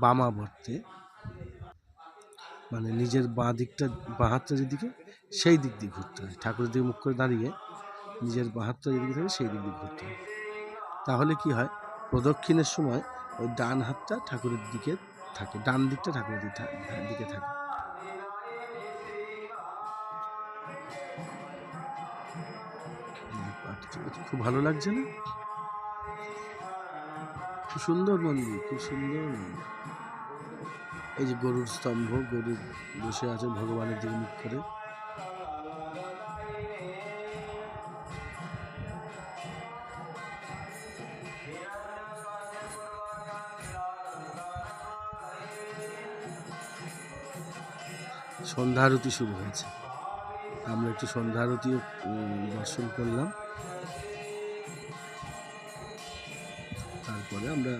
বামাবর্তে, মানে নিজের বাঁ দিকটা, বাঁ হাতটা যেদিকে সেই দিক দিয়ে ঘুরতে হয়। ঠাকুরের দিকে মুখ করে দাঁড়িয়ে নিজের বাঁ হাতটা যেদিকে থাকে সেই দিক দিয়ে ঘুরতে হয়। তাহলে কি হয়, প্রদক্ষিণের সময় ওই ডান হাতটা ঠাকুরের দিকে থাকে, ডান দিকটা ঠাকুরের দিকে থাকে। খুব ভালো লাগছে না? খুব সুন্দর মন্দির, খুব সুন্দর মন্দির। এই যে গরুর স্তম্ভ, গরু বসে আছে ভগবানের দিকে মুখ করে। সন্ধ্যা আরতি শুরু হয়েছে, আমরা একটু সন্ধ্যা আরতিও দর্শন করলাম। তারপরে আমরা